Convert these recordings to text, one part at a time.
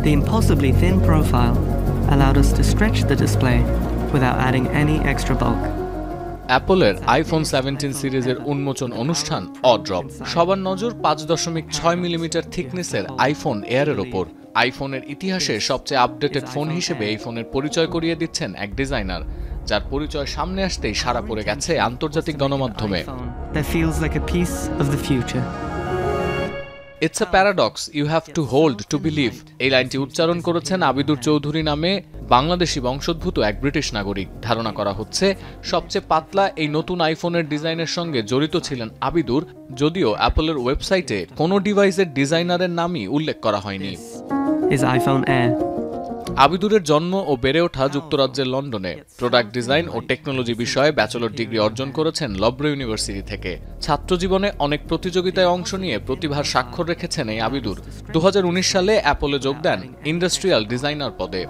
The impossibly thin profile allowed us to stretch the display without adding any extra bulk. অ্যাপলের iPhone 17 সিরিজের উন্মোচন অনুষ্ঠান অড্রপ। সবার নজর 5.6 মিলিমিটার থিকনেসের আইফোন এয়ারের ওপর। আইফোনের ইতিহাসে সবচেয়ে আপডেটেড ফোন হিসেবে এই ফোনের পরিচয় করিয়ে দিচ্ছেন এক ডিজাইনার, যার পরিচয় সামনে আসতেই সাড়া পড়ে গেছে আন্তর্জাতিক গণমাধ্যমে। It's a paradox you have to hold to believe, এই লাইনটি উচ্চারণ করেছেন আবিদুর চৌধুরী নামে বাংলাদেশি বংশোদ্ভূত এক ব্রিটিশ নাগরিক। ধারণা করা হচ্ছে সবচেয়ে পাতলা এই নতুন আইফোনের ডিজাইনের সঙ্গে জড়িত ছিলেন আবিদুর, যদিও অ্যাপলের ওয়েবসাইটে কোনো ডিভাইসের ডিজাইনারের নামই উল্লেখ করা হয়নি। আবিদুরের জন্ম ও বেড়ে ওঠা যুক্তরাজ্যের লন্ডনে। প্রোডাক্ট ডিজাইন ও টেকনোলজি বিষয়ে ব্যাচেলর ডিগ্রি অর্জন করেছেন লব্র ইউনিভার্সিটি থেকে। ছাত্রজীবনে অনেক প্রতিযোগিতায় অংশ নিয়ে প্রতিভার স্বাক্ষর রেখেছেন এই আবিদুর। 2019 সালে অ্যাপলে যোগ দেন ইন্ডাস্ট্রিয়াল ডিজাইনার পদে।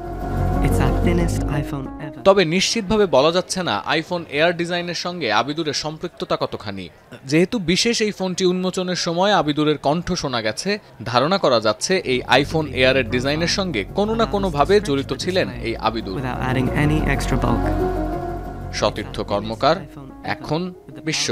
তবে নিশ্চিতভাবে বলা যাচ্ছে না আইফোন এয়ার ডিজাইনের সঙ্গে আবিদুরের সম্পৃক্ততা কতখানি। যেহেতু বিশেষ এই ফোনটি উন্মোচনের সময় আবিদুরের কণ্ঠ শোনা গেছে, ধারণা করা যাচ্ছে এই আইফোন এয়ারের ডিজাইনের সঙ্গে কোনো না কোনোভাবে জড়িত ছিলেন এই আবিদুর। সতীর্থ কর্মকার, এখন বিশ্ব।